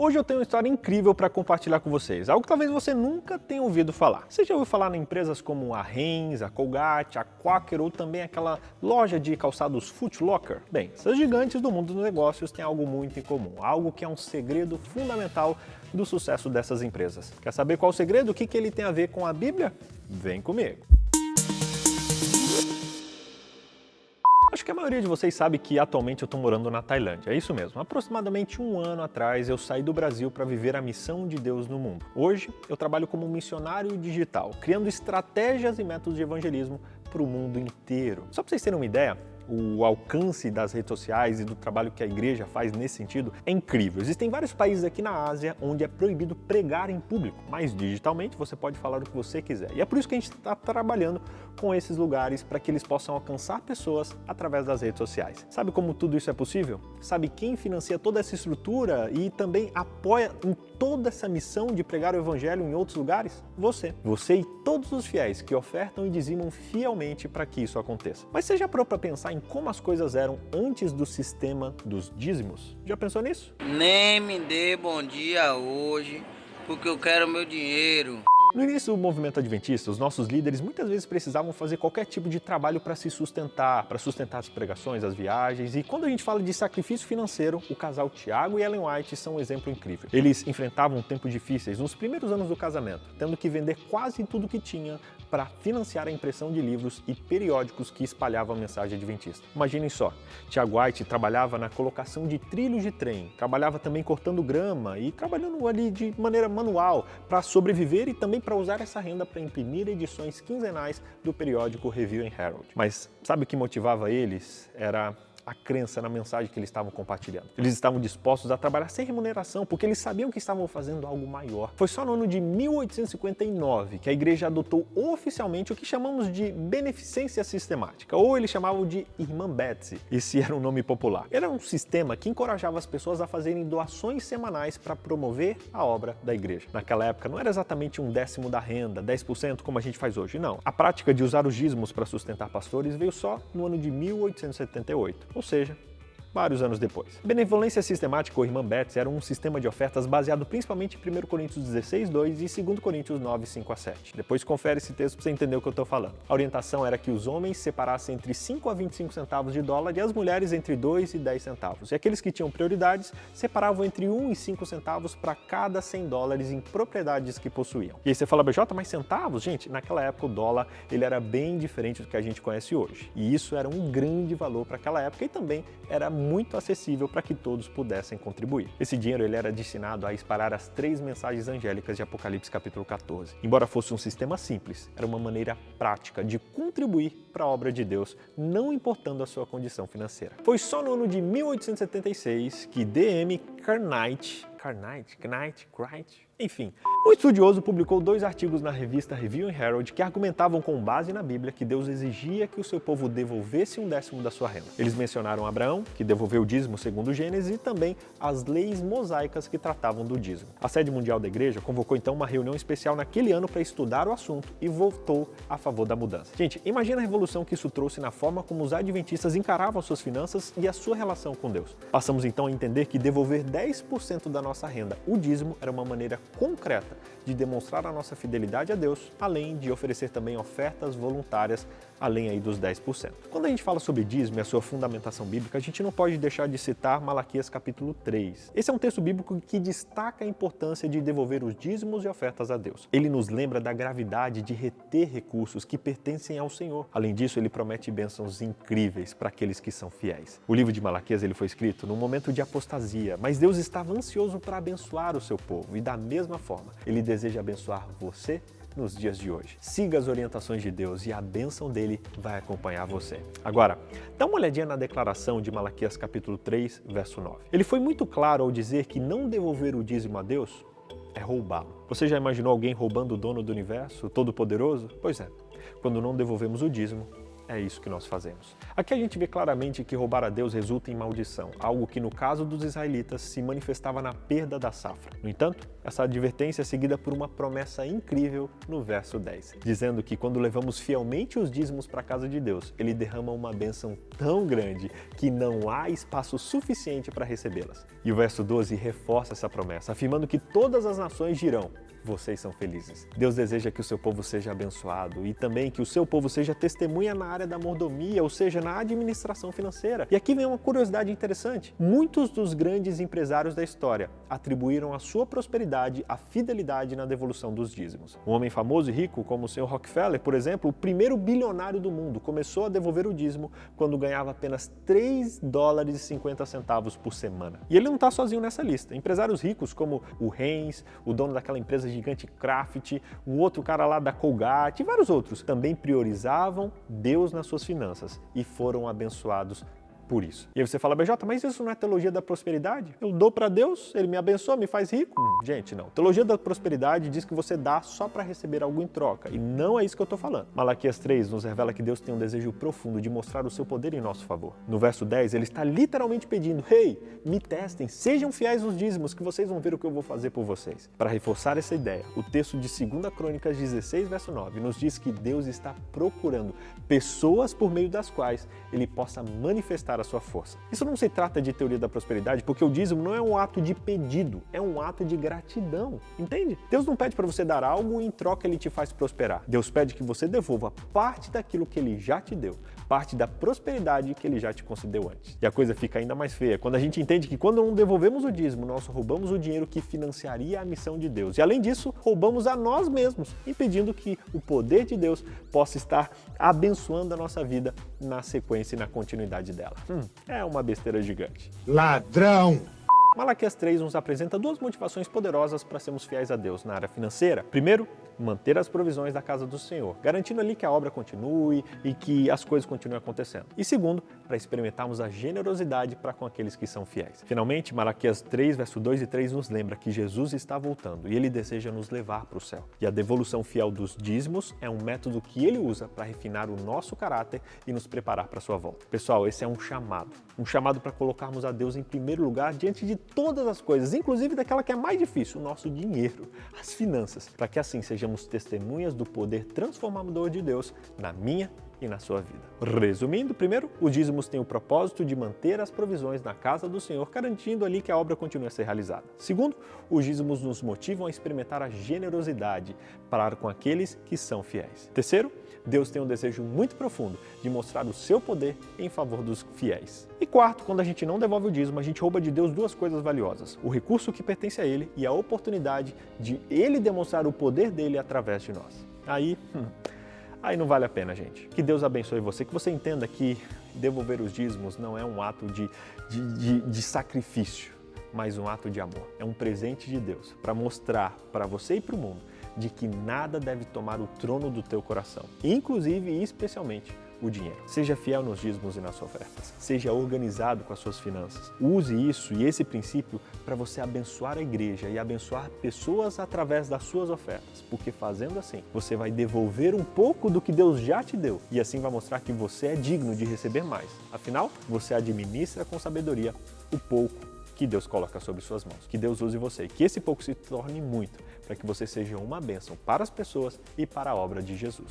Hoje eu tenho uma história incrível para compartilhar com vocês, algo que talvez você nunca tenha ouvido falar. Você já ouviu falar em empresas como a Heinz, a Colgate, a Quaker ou também aquela loja de calçados Foot Locker? Bem, essas gigantes do mundo dos negócios têm algo muito em comum, algo que é um segredo fundamental do sucesso dessas empresas. Quer saber qual o segredo? O que ele tem a ver com a Bíblia? Vem comigo! Acho que a maioria de vocês sabe que atualmente eu estou morando na Tailândia, é isso mesmo. Aproximadamente um ano atrás eu saí do Brasil para viver a missão de Deus no mundo. Hoje eu trabalho como missionário digital, criando estratégias e métodos de evangelismo para o mundo inteiro. Só para vocês terem uma ideia, o alcance das redes sociais e do trabalho que a igreja faz nesse sentido é incrível. Existem vários países aqui na Ásia onde é proibido pregar em público, mas digitalmente você pode falar o que você quiser. E é por isso que a gente está trabalhando com esses lugares para que eles possam alcançar pessoas através das redes sociais. Sabe como tudo isso é possível? Sabe quem financia toda essa estrutura e também apoia em toda essa missão de pregar o evangelho em outros lugares? Você. Você e todos os fiéis que ofertam e dizimam fielmente para que isso aconteça. Mas você já parou para pensar em como as coisas eram antes do sistema dos dízimos? Já pensou nisso? Nem me dê bom dia hoje, porque eu quero meu dinheiro. No início do movimento adventista, os nossos líderes muitas vezes precisavam fazer qualquer tipo de trabalho para se sustentar, para sustentar as pregações, as viagens. E quando a gente fala de sacrifício financeiro, o casal Tiago e Ellen White são um exemplo incrível. Eles enfrentavam tempos difíceis nos primeiros anos do casamento, tendo que vender quase tudo que tinha para financiar a impressão de livros e periódicos que espalhavam a mensagem adventista. Imaginem só, Tiago White trabalhava na colocação de trilhos de trem, trabalhava também cortando grama e trabalhando ali de maneira manual para sobreviver e também para usar essa renda para imprimir edições quinzenais do periódico Review and Herald. Mas sabe o que motivava eles? Era a crença na mensagem que eles estavam compartilhando. Eles estavam dispostos a trabalhar sem remuneração, porque eles sabiam que estavam fazendo algo maior. Foi só no ano de 1859 que a igreja adotou oficialmente o que chamamos de beneficência sistemática, ou eles chamavam de Irmã Betsy. Esse era um nome popular. Era um sistema que encorajava as pessoas a fazerem doações semanais para promover a obra da igreja. Naquela época não era exatamente um décimo da renda, 10% como a gente faz hoje, não. A prática de usar os dízimos para sustentar pastores veio só no ano de 1878. Ou seja, vários anos depois. Benevolência sistemática ou Irmã Betsy era um sistema de ofertas baseado principalmente em 1 Coríntios 16, 2 e 2 Coríntios 9, 5 a 7. Depois confere esse texto para você entender o que eu estou falando. A orientação era que os homens separassem entre 5 a 25 centavos de dólar e as mulheres entre 2 e 10 centavos. E aqueles que tinham prioridades separavam entre 1 e 5 centavos para cada 100 dólares em propriedades que possuíam. E aí você fala, BJ, mas centavos? Gente, naquela época o dólar ele era bem diferente do que a gente conhece hoje. E isso era um grande valor para aquela época e também era muito acessível para que todos pudessem contribuir. Esse dinheiro ele era destinado a espalhar as 3 mensagens angélicas de Apocalipse capítulo 14. Embora fosse um sistema simples, era uma maneira prática de contribuir para a obra de Deus, não importando a sua condição financeira. Foi só no ano de 1876 que D.M. Cartwright, enfim, o estudioso publicou 2 artigos na revista Review and Herald que argumentavam com base na Bíblia que Deus exigia que o seu povo devolvesse um décimo da sua renda. Eles mencionaram Abraão, que devolveu o dízimo segundo Gênesis, e também as leis mosaicas que tratavam do dízimo. A sede mundial da igreja convocou então uma reunião especial naquele ano para estudar o assunto e votou a favor da mudança. Gente, imagina a revolução que isso trouxe na forma como os adventistas encaravam suas finanças e a sua relação com Deus. Passamos então a entender que devolver 10% da nossa renda, o dízimo, era uma maneira concreta de demonstrar a nossa fidelidade a Deus, além de oferecer também ofertas voluntárias, além aí dos 10%. Quando a gente fala sobre dízimo e a sua fundamentação bíblica, a gente não pode deixar de citar Malaquias capítulo 3. Esse é um texto bíblico que destaca a importância de devolver os dízimos e ofertas a Deus. Ele nos lembra da gravidade de reter recursos que pertencem ao Senhor. Além disso, ele promete bênçãos incríveis para aqueles que são fiéis. O livro de Malaquias ele foi escrito num momento de apostasia, mas Deus estava ansioso para abençoar o seu povo e da mesma forma, ele deseja abençoar você nos dias de hoje. Siga as orientações de Deus e a bênção dele vai acompanhar você. Agora, dá uma olhadinha na declaração de Malaquias capítulo 3, verso 9. Ele foi muito claro ao dizer que não devolver o dízimo a Deus é roubá-lo. Você já imaginou alguém roubando o dono do universo, o Todo-Poderoso? Pois é, quando não devolvemos o dízimo, é isso que nós fazemos. Aqui a gente vê claramente que roubar a Deus resulta em maldição, algo que no caso dos israelitas se manifestava na perda da safra. No entanto, essa advertência é seguida por uma promessa incrível no verso 10, dizendo que quando levamos fielmente os dízimos para a casa de Deus, Ele derrama uma bênção tão grande que não há espaço suficiente para recebê-las. E o verso 12 reforça essa promessa, afirmando que todas as nações dirão: vocês são felizes. Deus deseja que o seu povo seja abençoado e também que o seu povo seja testemunha na área da mordomia, ou seja, na administração financeira. E aqui vem uma curiosidade interessante. Muitos dos grandes empresários da história atribuíram a sua prosperidade à fidelidade na devolução dos dízimos. Um homem famoso e rico como o Sr. Rockefeller, por exemplo, o primeiro bilionário do mundo, começou a devolver o dízimo quando ganhava apenas $3,50 por semana. E ele não está sozinho nessa lista. Empresários ricos como o Heinz, o dono daquela empresa gigante Kraft, um outro cara lá da Colgate e vários outros, também priorizavam Deus nas suas finanças e foram abençoados por isso. E aí você fala: BJ, mas isso não é teologia da prosperidade? Eu dou para Deus, Ele me abençoa, me faz rico? Gente, não. Teologia da prosperidade diz que você dá só para receber algo em troca, e não é isso que eu estou falando. Malaquias 3 nos revela que Deus tem um desejo profundo de mostrar o seu poder em nosso favor. No verso 10, Ele está literalmente pedindo: hey, me testem, sejam fiéis nos dízimos, que vocês vão ver o que eu vou fazer por vocês. Para reforçar essa ideia, o texto de 2 Crônicas 16, verso 9, nos diz que Deus está procurando pessoas por meio das quais Ele possa manifestar a sua força. Isso não se trata de teoria da prosperidade, porque o dízimo não é um ato de pedido, é um ato de gratidão, entende? Deus não pede para você dar algo e em troca Ele te faz prosperar. Deus pede que você devolva parte daquilo que Ele já te deu, parte da prosperidade que Ele já te concedeu antes. E a coisa fica ainda mais feia quando a gente entende que quando não devolvemos o dízimo, nós roubamos o dinheiro que financiaria a missão de Deus. E além disso, roubamos a nós mesmos, impedindo que o poder de Deus possa estar abençoando a nossa vida na sequência e na continuidade dela. É uma besteira gigante. Ladrão! Malaquias 3 nos apresenta duas motivações poderosas para sermos fiéis a Deus na área financeira. Primeiro, manter as provisões da casa do Senhor, garantindo ali que a obra continue e que as coisas continuem acontecendo. E segundo, para experimentarmos a generosidade para com aqueles que são fiéis. Finalmente, Malaquias 3, verso 2 e 3 nos lembra que Jesus está voltando e Ele deseja nos levar para o céu. E a devolução fiel dos dízimos é um método que Ele usa para refinar o nosso caráter e nos preparar para a sua volta. Pessoal, esse é um chamado para colocarmos a Deus em primeiro lugar diante de todas as coisas, inclusive daquela que é mais difícil, o nosso dinheiro, as finanças, para que assim sejamos testemunhas do poder transformador de Deus na minha e na sua vida. Resumindo, primeiro, os dízimos têm o propósito de manter as provisões na casa do Senhor, garantindo ali que a obra continue a ser realizada. Segundo, os dízimos nos motivam a experimentar a generosidade para com aqueles que são fiéis. Terceiro, Deus tem um desejo muito profundo de mostrar o seu poder em favor dos fiéis. E quarto, quando a gente não devolve o dízimo, a gente rouba de Deus duas coisas valiosas: o recurso que pertence a Ele e a oportunidade de Ele demonstrar o poder dele através de nós. Aí não vale a pena, gente. Que Deus abençoe você, que você entenda que devolver os dízimos não é um ato de sacrifício, mas um ato de amor. É um presente de Deus para mostrar para você e para o mundo de que nada deve tomar o trono do teu coração, inclusive e especialmente o dinheiro. Seja fiel nos dízimos e nas ofertas. Seja organizado com as suas finanças. Use isso e esse princípio para você abençoar a igreja e abençoar pessoas através das suas ofertas, porque fazendo assim, você vai devolver um pouco do que Deus já te deu e assim vai mostrar que você é digno de receber mais. Afinal, você administra com sabedoria o pouco que Deus coloca sobre suas mãos. Que Deus use você e que esse pouco se torne muito, para que você seja uma bênção para as pessoas e para a obra de Jesus.